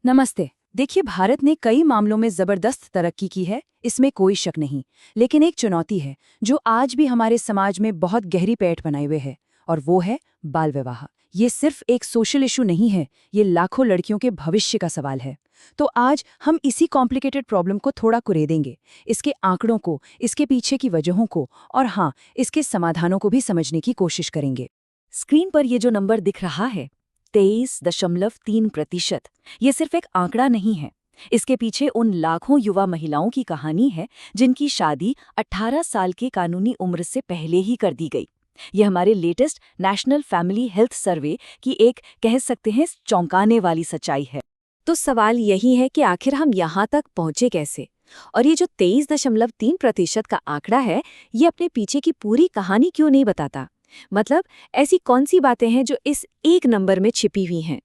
नमस्ते। देखिए, भारत ने कई मामलों में जबरदस्त तरक्की की है, इसमें कोई शक नहीं। लेकिन एक चुनौती है जो आज भी हमारे समाज में बहुत गहरी पैठ बनाए हुए है, और वो है बाल विवाह। ये सिर्फ एक सोशल इशू नहीं है, ये लाखों लड़कियों के भविष्य का सवाल है। तो आज हम इसी कॉम्प्लिकेटेड प्रॉब्लम को थोड़ा कुरेदेंगे, इसके आंकड़ों को, इसके पीछे की वजहों को, और हाँ, इसके समाधानों को भी समझने की कोशिश करेंगे। स्क्रीन पर ये जो नंबर दिख रहा है 23.3%, ये सिर्फ एक आंकड़ा नहीं है। इसके पीछे उन लाखों युवा महिलाओं की कहानी है जिनकी शादी 18 साल की कानूनी उम्र से पहले ही कर दी गई। ये हमारे latest national family health survey की एक कह सकते हैं चौंकाने वाली सच्चाई है। तो सवाल यही है कि आखिर हम यहाँ तक पहुँचे कैसे? और ये जो 23.3% का आंकड़ा है, ये अपने पीछे की पूरी कहानी क्यों नहीं बताता? मतलब ऐसी कौन सी बातें हैं जो इस एक नंबर में छिपी हुई हैं?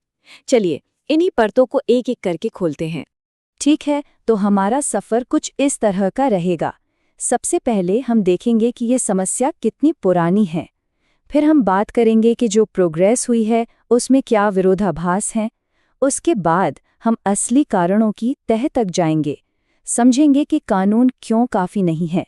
चलिए इन्हीं परतों को एक एक करके खोलते हैं। ठीक है, तो हमारा सफ़र कुछ इस तरह का रहेगा। सबसे पहले हम देखेंगे कि ये समस्या कितनी पुरानी है। फिर हम बात करेंगे कि जो प्रोग्रेस हुई है उसमें क्या विरोधाभास हैं। उसके बाद हम असली कारणों की तह तक जाएंगे, समझेंगे कि कानून क्यों काफ़ी नहीं है,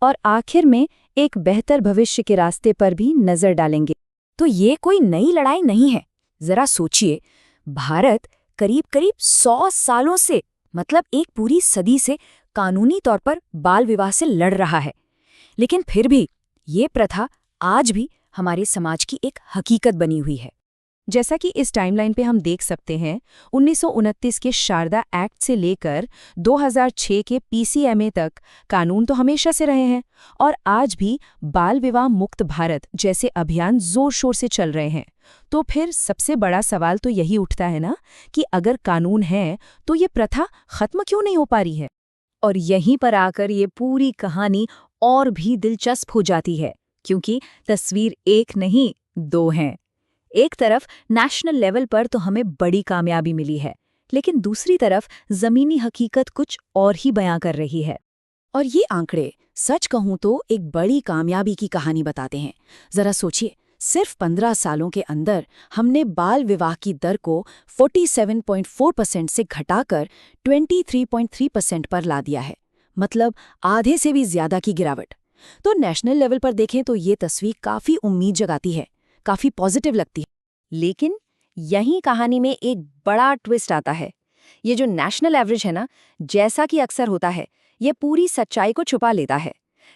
और आखिर में एक बेहतर भविष्य के रास्ते पर भी नज़र डालेंगे। तो ये कोई नई लड़ाई नहीं है। जरा सोचिए, भारत करीब करीब 100 सालों से, मतलब एक पूरी सदी से कानूनी तौर पर बाल विवाह से लड़ रहा है। लेकिन फिर भी ये प्रथा आज भी हमारे समाज की एक हकीकत बनी हुई है। जैसा कि इस टाइमलाइन पे हम देख सकते हैं, 1929 के शारदा एक्ट से लेकर 2006 के पीसीएमए तक कानून तो हमेशा से रहे हैं, और आज भी बाल विवाह मुक्त भारत जैसे अभियान जोर शोर से चल रहे हैं। तो फिर सबसे बड़ा सवाल तो यही उठता है ना कि अगर कानून है तो ये प्रथा खत्म क्यों नहीं हो पा रही है? और यहीं पर आकर ये पूरी कहानी और भी दिलचस्प हो जाती है, क्योंकि तस्वीर एक नहीं, दो हैं। एक तरफ नेशनल लेवल पर तो हमें बड़ी कामयाबी मिली है, लेकिन दूसरी तरफ जमीनी हकीकत कुछ और ही बयां कर रही है। और ये आंकड़े सच कहूं तो एक बड़ी कामयाबी की कहानी बताते हैं। जरा सोचिए, सिर्फ 15 सालों के अंदर हमने बाल विवाह की दर को 47.4% से घटाकर 23.3% पर ला दिया है, मतलब आधे से भी ज्यादा की गिरावट। तो नेशनल लेवल पर देखें तो ये तस्वीर काफी उम्मीद जगाती है, काफी पॉजिटिव लगती है। लेकिन यही कहानी में एक बड़ा ट्विस्ट आता है। ये जो नेशनल एवरेज है ना, जैसा कि अक्सर होता है, ये पूरी सच्चाई को छुपा लेता है।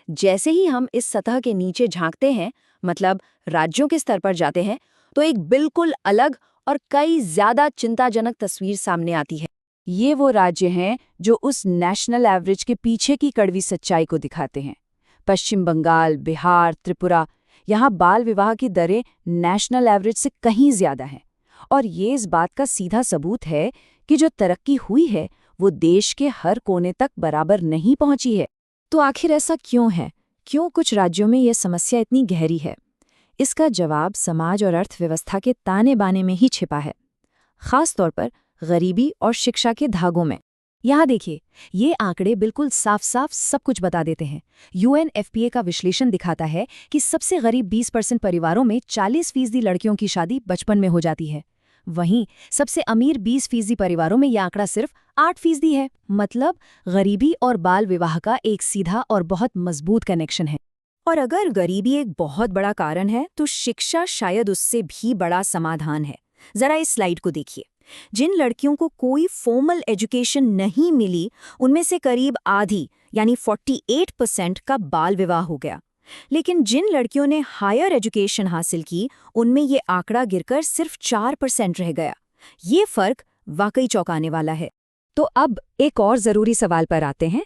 जैसे ही हम इस सतह के नीचे झांकते हैं, मतलब राज्यों के स्तर पर जाते हैं, तो एक बिल्कुल अलग और कई ज्यादा चिंताजनक तस्वीर सामने आती है। ये वो राज्य हैं जो उस नेशनल एवरेज के पीछे की कड़वी सच्चाई को दिखाते हैं। पश्चिम बंगाल, बिहार, त्रिपुरा, यहाँ बाल विवाह की दरें नेशनल एवरेज से कहीं ज्यादा हैं। और ये इस बात का सीधा सबूत है कि जो तरक्की हुई है वो देश के हर कोने तक बराबर नहीं पहुंची है। तो आखिर ऐसा क्यों है? क्यों कुछ राज्यों में यह समस्या इतनी गहरी है? इसका जवाब समाज और अर्थव्यवस्था के ताने बाने में ही छिपा है, खास तौर पर गरीबी और शिक्षा के धागों में। यहाँ देखिए, ये आंकड़े बिल्कुल साफ साफ सब कुछ बता देते हैं। यूएनएफपीए का विश्लेषण दिखाता है कि सबसे गरीब 20% परिवारों में 40% लड़कियों की शादी बचपन में हो जाती है। वहीं सबसे अमीर 20% परिवारों में यह आंकड़ा सिर्फ 8% है। मतलब गरीबी और बाल विवाह का एक सीधा और बहुत मजबूत कनेक्शन है। और अगर गरीबी एक बहुत बड़ा कारण है, तो शिक्षा शायद उससे भी बड़ा समाधान है। जरा इस स्लाइड को देखिए। जिन लड़कियों को कोई फॉर्मल एजुकेशन नहीं मिली, उनमें से करीब आधी यानी 48% का बाल विवाह हो गया। लेकिन जिन लड़कियों ने हायर एजुकेशन हासिल की, उनमें ये आंकड़ा गिरकर सिर्फ 4% रह गया। ये फर्क वाकई चौंकाने वाला है। तो अब एक और जरूरी सवाल पर आते हैं।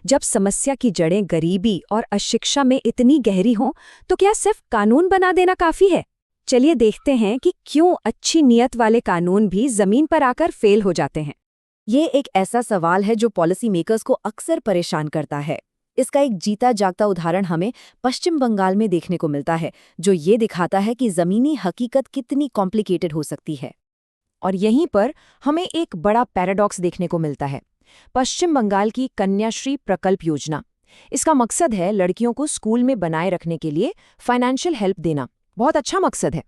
जब समस्या की जड़ें गरीबी और अशिक्षा में इतनी गहरी हों, तो क्या सिर्फ कानून बना देना काफी है? चलिए देखते हैं कि क्यों अच्छी नियत वाले कानून भी जमीन पर आकर फेल हो जाते हैं। ये एक ऐसा सवाल है जो पॉलिसी मेकर्स को अक्सर परेशान करता है। इसका एक जीता जागता उदाहरण हमें पश्चिम बंगाल में देखने को मिलता है, जो ये दिखाता है कि जमीनी हकीकत कितनी कॉम्प्लिकेटेड हो सकती है। और यहीं पर हमें एक बड़ा पैराडॉक्स देखने को मिलता है। पश्चिम बंगाल की कन्याश्री प्रकल्प योजना, इसका मकसद है लड़कियों को स्कूल में बनाए रखने के लिए फाइनेंशियल हेल्प देना। बहुत अच्छा मकसद है,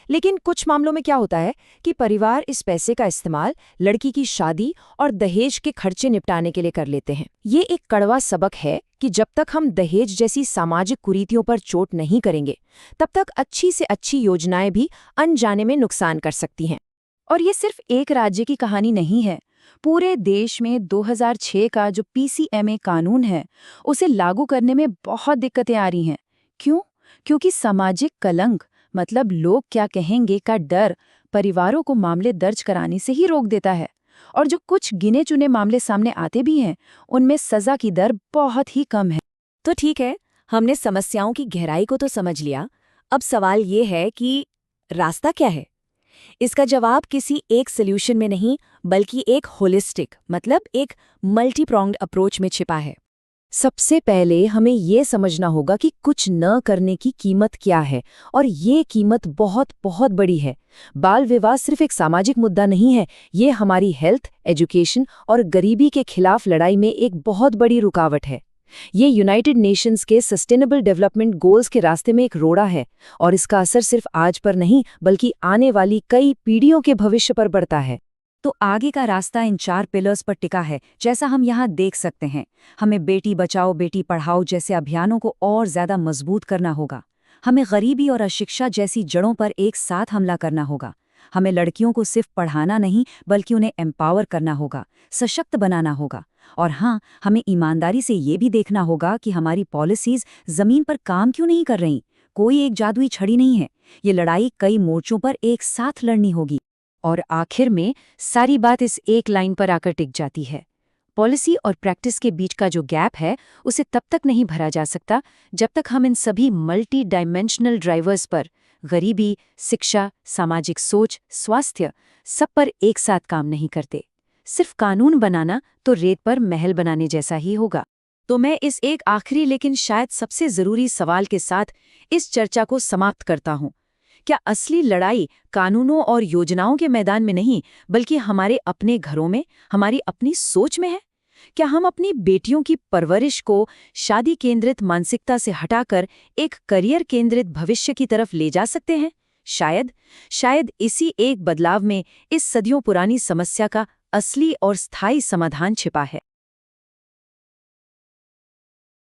लेकिन कुछ मामलों में क्या होता है कि परिवार इस पैसे का इस्तेमाल लड़की की शादी और दहेज के खर्चे निपटाने के लिए कर लेते हैं। ये एक कड़वा सबक है कि जब तक हम दहेज जैसी सामाजिक कुरीतियों पर चोट नहीं करेंगे, तब तक अच्छी से अच्छी योजनाएं भी अनजाने में नुकसान कर सकती हैं। और ये सिर्फ एक राज्य की कहानी नहीं है। पूरे देश में 2006 का जो PCMA कानून है, उसे लागू करने में बहुत दिक्कतें आ रही हैं। क्यों? क्योंकि सामाजिक कलंक, मतलब लोग क्या कहेंगे का डर, परिवारों को मामले दर्ज कराने से ही रोक देता है। और जो कुछ गिने चुने मामले सामने आते भी हैं, उनमें सजा की दर बहुत ही कम है। तो ठीक है, हमने समस्याओं की गहराई को तो समझ लिया। अब सवाल ये है कि रास्ता क्या है? इसका जवाब किसी एक सॉल्यूशन में नहीं, बल्कि एक होलिस्टिक, मतलब एक मल्टी प्रोंग्ड अप्रोच में छिपा है। सबसे पहले हमें ये समझना होगा कि कुछ न करने की कीमत क्या है, और ये कीमत बहुत बहुत बड़ी है। बाल विवाह सिर्फ एक सामाजिक मुद्दा नहीं है, ये हमारी हेल्थ, एजुकेशन और गरीबी के खिलाफ लड़ाई में एक बहुत बड़ी रुकावट है। ये यूनाइटेड नेशंस के सस्टेनेबल डेवलपमेंट गोल्स के रास्ते में एक रोड़ा है, और इसका असर सिर्फ आज पर नहीं, बल्कि आने वाली कई पीढ़ियों के भविष्य पर पड़ता है। तो आगे का रास्ता इन 4 पिलर्स पर टिका है, जैसा हम यहाँ देख सकते हैं। हमें बेटी बचाओ बेटी पढ़ाओ जैसे अभियानों को और ज्यादा मजबूत करना होगा। हमें गरीबी और अशिक्षा जैसी जड़ों पर एक साथ हमला करना होगा। हमें लड़कियों को सिर्फ पढ़ाना नहीं, बल्कि उन्हें एम्पावर करना होगा, सशक्त बनाना होगा। और हाँ, हमें ईमानदारी से ये भी देखना होगा कि हमारी पॉलिसीज जमीन पर काम क्यों नहीं कर रही। कोई एक जादुई छड़ी नहीं है, ये लड़ाई कई मोर्चों पर एक साथ लड़नी होगी। और आखिर में सारी बात इस एक लाइन पर आकर टिक जाती है। पॉलिसी और प्रैक्टिस के बीच का जो गैप है, उसे तब तक नहीं भरा जा सकता जब तक हम इन सभी मल्टी डायमेंशनल ड्राइवर्स पर, गरीबी, शिक्षा, सामाजिक सोच, स्वास्थ्य, सब पर एक साथ काम नहीं करते। सिर्फ कानून बनाना तो रेत पर महल बनाने जैसा ही होगा। तो मैं इस एक आखिरी लेकिन शायद सबसे जरूरी सवाल के साथ इस चर्चा को समाप्त करता हूँ। क्या असली लड़ाई कानूनों और योजनाओं के मैदान में नहीं, बल्कि हमारे अपने घरों में, हमारी अपनी सोच में है? क्या हम अपनी बेटियों की परवरिश को शादी केंद्रित मानसिकता से हटाकर एक करियर केंद्रित भविष्य की तरफ ले जा सकते हैं? शायद इसी एक बदलाव में इस सदियों पुरानी समस्या का असली और स्थायी समाधान छिपा है।